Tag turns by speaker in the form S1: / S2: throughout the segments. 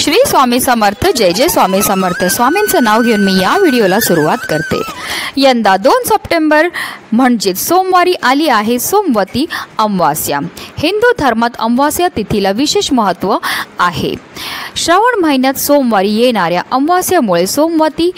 S1: श्री स्वामी समर्थ, जय जय स्वामी समर्थ। स्वामींचं नाव घेऊन मी या व्हिडिओला सुरुवात करते। यंदा 2 सप्टेंबर म्हणजे सोमवारी आली आहे सोमवती अमावास्या। हिंदू धर्मात अमावास्या तिथीला विशेष महत्त्व आहे। श्रावण महिन्यात सोमवारी येणाऱ्या अमावास्यामुळे सोमवती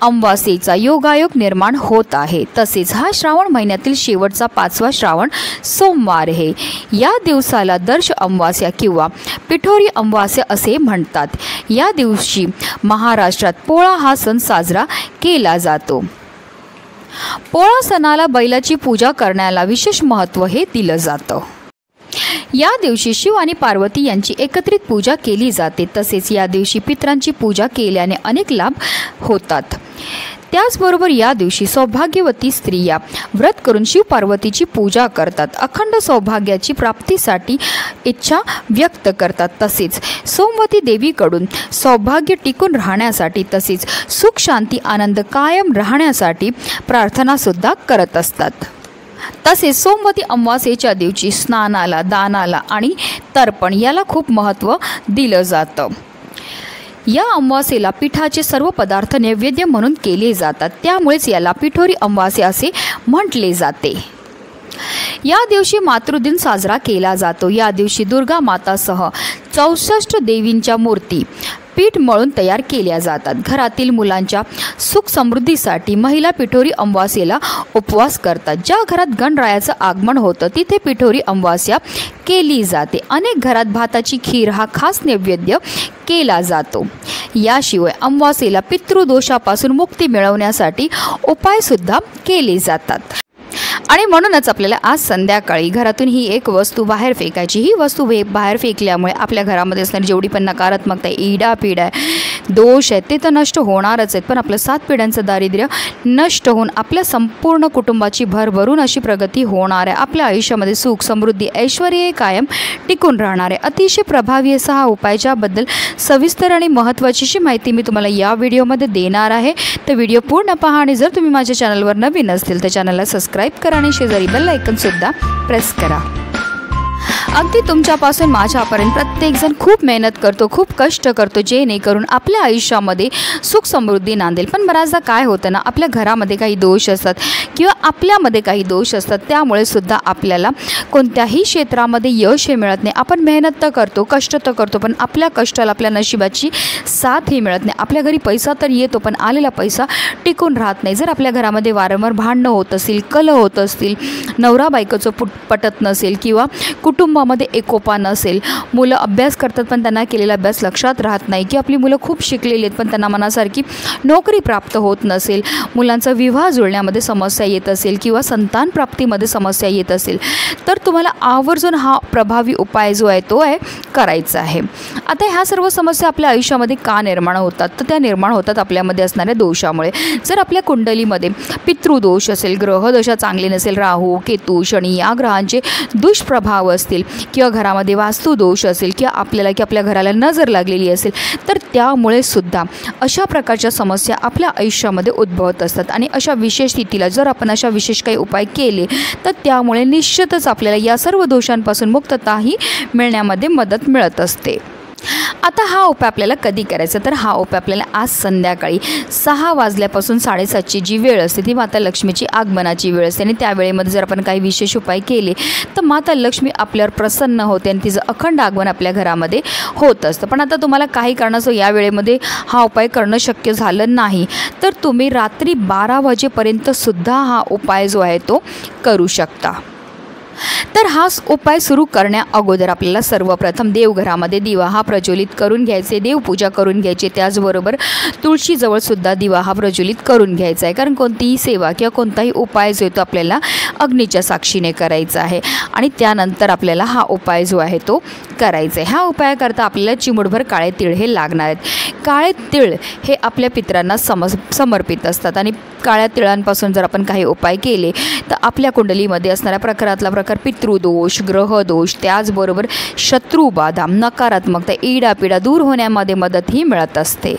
S1: अमावास्येचा योगायोग निर्माण होत आहे। तसेच हा श्रावण महिन्यातील शेवटचा 5वा श्रावण सोमवार आहे। या दिवसाला दर्श अमावास्या किंवा पिठोरी अमावास्या असे म्हणतात। या दिवशी महाराष्ट्रात पोळा हा सण साजरा केला जातो। पोळा सणाला बैलाची पूजा करण्याला विशेष महत्त्व हे दिलं जातं। या दिवशी शिव आणि पार्वती यांची एकत्रित पूजा केली जाते। तसेच या दिवशी पितरांची पूजा केल्याने अनेक लाभ होतात। त्याचबरोबर या दिवशी सौभाग्यवती स्त्रिया व्रत करून शिव पार्वतीची पूजा करतात, अखंड सौभाग्याची प्राप्तीसाठी इच्छा व्यक्त करतात। तसेच सोमवती देवीकडून सौभाग्य टिकून राहण्यासाठी तसेच सुख शांती आनंद कायम राहण्यासाठी प्रार्थना सुद्धा करत असतात। तसेच सोमवती अमावास्येच्या दिवशी स्नानाला, दानाला आणि तर्पण याला खूप महत्त्व दिलं जातं। या अमावास्येला पिठाचे सर्व पदार्थ नैवेद्य म्हणून केले जातात, त्यामुळेच याला पिठोरी अमावास्या असे म्हटले जाते। या दिवशी मातृदिन साजरा केला जातो। या दिवशी दुर्गा मातासह 64 देवींच्या मूर्ती पीठ मळून तयार केल्या जातात। घरातील मुलांच्या सुख समृद्धीसाठी महिला पिठोरी अमावास्येला उपवास करतात। ज्या घरात गणरायाचं आगमन होतं तिथे पिठोरी अमावास्या केली जाते। अनेक घरात भाताची खीर हा खास नैवेद्य केला जातो। याशिवाय अमावास्येला पितृदोषापासून मुक्ती मिळवण्यासाठी उपायसुद्धा केले जातात। आणि म्हणूनच आपल्याला आज संध्याकाळी घरातून ही एक वस्तू बाहेर फेकायची। ही वस्तू बाहेर फेकल्यामुळे आपल्या घरामध्ये असणारी जेवढी पण नकारात्मकता, इडापिडा, दोष आहेत ते तर नष्ट होणारच आहेत, पण आपलं 7 पिढ्यांचं दारिद्र्य नष्ट होऊन आपल्या संपूर्ण कुटुंबाची भरभरून अशी प्रगती होणार आहे। आपल्या आयुष्यामध्ये सुख समृद्धी ऐश्वर्य कायम टिकून राहणार आहे। अतिशय प्रभावी असा हा उपाय, ज्याबद्दल सविस्तर आणि महत्त्वाची अशी माहिती मी तुम्हाला या व्हिडिओमध्ये देणार आहे। तर व्हिडिओ पूर्ण पहा आणि जर तुम्ही माझ्या चॅनलवर नवीन असतील तर चॅनलला सबस्क्राईब करा आणि शेजारी बेल आयकॉन सुद्धा प्रेस करा। अगदी तुमच्यापासून माझ्यापर्यंत प्रत्येकजण खूप मेहनत करतो, खूप कष्ट करतो, जेणेकरून आपल्या आयुष्यामध्ये सुख समृद्धी नांदेल। पण बऱ्याचदा काय होतं ना, आपल्या घरामध्ये काही दोष असतात किंवा आपल्यामध्ये काही दोष असतात, त्यामुळे सुद्धा आपल्याला कोणत्याही क्षेत्रामध्ये यश हे मिळत नाही। आपण मेहनत तर करतो, कष्ट तर करतो, पण आपल्या कष्टाला, आपल्या नशिबाची साथ ही मिळत नाही। आपल्या घरी पैसा तर येतो, पण आलेला पैसा टिकून राहत नाही। जर आपल्या घरामध्ये वारंवार भांडणं होत असतील, कलह होत असतील, नवरा बायकोचं पटत नसेल किंवा कुटुंबामध्ये एकोपा नसेल, मुलं अभ्यास करतात पण त्यांना केलेला अभ्यास लक्षात राहत नाही, की आपली मुलं खूप शिकलेली आहेत पण त्यांना मनासारखी नोकरी प्राप्त होत नसेल, मुलांचा विवाह जुळण्यामध्ये समस्या येत असेल किंवा संतान प्राप्तीमध्ये समस्या येत असेल, तर तुम्हाला आवर्जून हा प्रभावी उपाय जो आहे तो करायचा आहे। आता ह्या सर्व समस्या आपल्या आयुष्यामध्ये का निर्माण होतात, तर त्या निर्माण होतात आपल्यामध्ये असणाऱ्या दोषामुळे। जर आपल्या कुंडलीमध्ये पितृदोष असेल, ग्रहदशा चांगली नसेल, राहू केतू शनी या ग्रहांचे दुष्प्रभाव असतील किंवा घरामध्ये वास्तुदोष असेल किंवा आपल्याला की आपल्या घराला नजर लागलेली असेल, तर त्यामुळे सुद्धा अशा प्रकारच्या समस्या आपल्या आयुष्यामध्ये उद्भवत असतात। आणि अशा विशेष स्थितीला जर आपण अशा विशेष काही उपाय केले तर त्यामुळे निश्चितच आपल्याला या सर्व दोषांपासून मुक्तताही मिळण्यामध्ये मदत मिळत असते। आता हा उपाय आपल्याला कधी करायचा, तर हा उपाय आपल्याला आज संध्याकाळी 6 वाजल्यापासून 7:30ची जी वेळ असते ती माता लक्ष्मीची आगमनाची वेळ असते। आणि त्या वेळेमध्ये जर आपण काही विशेष उपाय केले तर माता लक्ष्मी आपल्यावर प्रसन्न होते आणि तिचं अखंड आगमन आपल्या घरामध्ये होत असतं। पण आता तुम्हाला काही कारणास्तव या वेळेमध्ये हा उपाय करणं शक्य झालं नाही, तर तुम्ही रात्री 12 वाजेपर्यंत सुद्धा हा उपाय जो आहे तो करू शकता। तर हा उपाय सुरू करण्या अगोदर आपल्याला सर्वप्रथम देवघरामध्ये दिवा हा प्रज्वलित करून घ्यायचे, देवपूजा करून घ्यायची। त्याचबरोबर तुळशीजवळ सुद्धा दिवा हा प्रज्वलित करून घ्यायचा आहे, कारण कोणतीही सेवा किंवा कोणताही उपाय जो आहे तो आपल्याला अग्नीच्या साक्षीने करायचा आहे। आणि त्यानंतर आपल्याला हा उपाय जो आहे तो करायचा आहे। ह्या उपायाकरता आपल्याला चिमूटभर काळे तीळ हे लागणार आहेत। काळे तीळ हे आपल्या पितरांना समर्पित असतात आणि काळ्या तिळांपासून जर आपण काही उपाय केले तर आपल्या कुंडलीमध्ये असणाऱ्या प्रकारातला प्रकार पितृदोष, ग्रहदोष, त्याचबरोबर शत्रुबाधा, नकारात्मकता, इडापिडा दूर होण्यामध्ये मदत ही मिळत असते।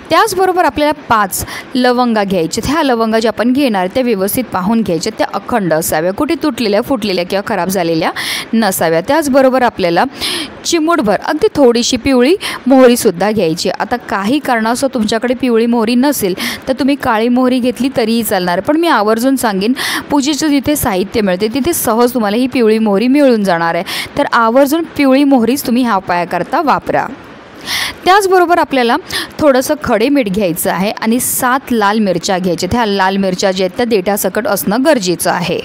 S1: त्याचबरोबर आपल्याला 5 लवंगा घ्यायचे। ह्या लवंगा ज्या आपण घेणार त्या व्यवस्थित पाहून घ्यायच्या, त्या अखंड असाव्या, कुठे तुटलेल्या, फुटलेल्या किंवा खराब झालेल्या नसाव्या। त्याचबरोबर आपल्याला चिमूटभर अगदी थोडीशी पिवळी मोहरीसुद्धा घ्यायची. आता काही कारणास्तव तुमच्याकडे पिवळी मोहरी नसेल तर तुम्ही काळी मोहरी घेतली तरीही चालणार, पण मी आवर्जून सांगेन पूजेचं जिथे साहित्य मिळते तिथे सहज तुम्हाला ही पिवळी मोहरी मिळून जाणार आहे. तर आवर्जून पिवळी मोहरीच तुम्ही ह्या उपायाकरता वापरा. त्याचबरोबर आपल्याला थोडंसं खडे मीठ घ्यायचं आहे आणि 7 लाल मिरच्या घ्यायच्या. त्या लाल मिरच्या ज्या आहेत त्या देठासकट असणं गरजेचं आहे.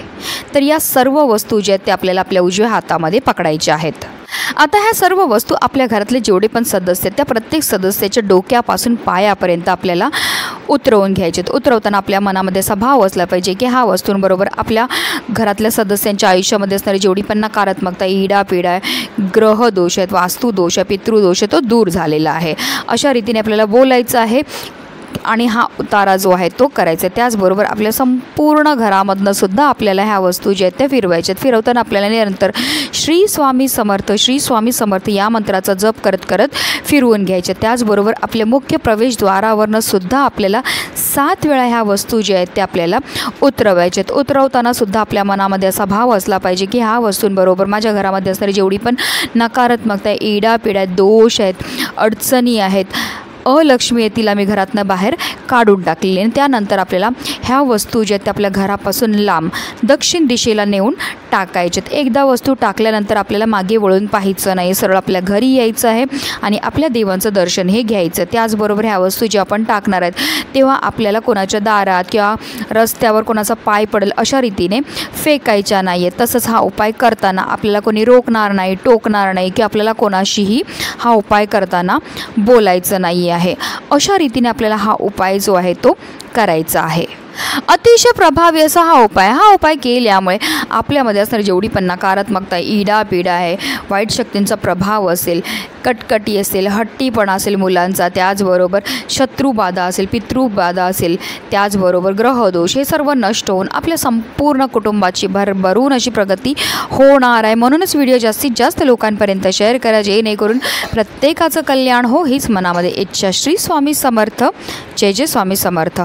S1: तर या सर्व वस्तू ज्या आहेत त्या आपल्याला आपल्या उजव्या हातामध्ये पकडायच्या आहेत. आता ह्या सर्व वस्तू आपल्या घरातले जेवढे पण सदस्य आहेत त्या प्रत्येक सदस्याच्या डोक्यापासून पायापर्यंत आपल्याला उतरवून घ्यायचे. उतरवताना आपल्या मनामध्ये असा भाव असला पाहिजे की ह्या वस्तूंबरोबर आपल्या घरातल्या सदस्यांच्या आयुष्यामध्ये असणारी जेवढी पण नकारात्मकता, इडापिडा आहे, ग्रहदोष आहेत, वास्तुदोष आहे, पितृदोष आहे, तो दूर झालेला आहे अशा रीतीने आपल्याला बोलायचं आहे आणि हा उतारा जो आहे तो करायचा. त्याचबरोबर आपल्या संपूर्ण घरामधनं सुद्धा आपल्याला ह्या वस्तू ज्या आहेत त्या फिरवायच्यात. फिरवताना आपल्याला निरंतर श्री स्वामी समर्थ, श्री स्वामी समर्थ या मंत्राचा जप करत करत फिरवून घ्यायच्या. त्याचबरोबर आपल्या मुख्य प्रवेशद्वारावरनं सुद्धा आपल्याला 7 वेळा ह्या वस्तू ज्या आहेत त्या आपल्याला उतरवायच्यात. उतरवताना सुद्धा आपल्या मनामध्ये असा भाव असला पाहिजे की ह्या वस्तूंबरोबर माझ्या घरामध्ये असणारी जेवढी पण नकारात्मकता आहे, इडापिडा आहेत, दोष आहेत, अडचणी आहेत, अलक्ष्मी आहे, तिला मी घरातनं बाहेर काढून टाकलेली. आणि त्यानंतर आपल्याला ह्या वस्तू ज्या आहेत त्या आपल्या घरापासून लांब दक्षिण दिशेला नेऊन टाकायच्यात. एकदा वस्तू टाकल्यानंतर आपल्याला मागे वळून पाहायचं नाही, सरळ आपल्या घरी यायचं आहे आणि आपल्या देवांचं दर्शन हे घ्यायचं. त्याचबरोबर ह्या वस्तू ज्या आपण टाकणार आहेत तेव्हा आपल्याला कोणाच्या दारात किंवा रस्त्यावर कोणाचा पाय पडेल अशा रीतीने फेकायच्या नाही आहेत. तसंच हा उपाय करताना आपल्याला कोणी रोखणार नाही, टोकणार नाही की आपल्याला कोणाशीही हा उपाय करताना बोलायचं नाही आहे. अशा रीतीने आपल्याला हा उपाय जो आहे तो करायचा आहे. अतिशय प्रभावी असा हा उपाय केल्यामुळे आपल्यामध्ये असणारी जेवढी पण नकारात्मकता, इडापिडा आहे, वाईट शक्तींचा प्रभाव असेल, कटकटी असेल, हट्टीपणा असेल मुलांचा, त्याचबरोबर शत्रुबाधा असेल, पितृबाधा असेल, त्याचबरोबर ग्रहदोष हे सर्व नष्ट होऊन आपल्या संपूर्ण कुटुंबाची भरभरून अशी प्रगती होणार आहे. म्हणूनच व्हिडिओ जास्तीत जास्त लोकांपर्यंत शेअर करा जेणेकरून प्रत्येकाचं कल्याण हो हीच मनामध्ये इच्छा. श्री स्वामी समर्थ. जय जय स्वामी समर्थ.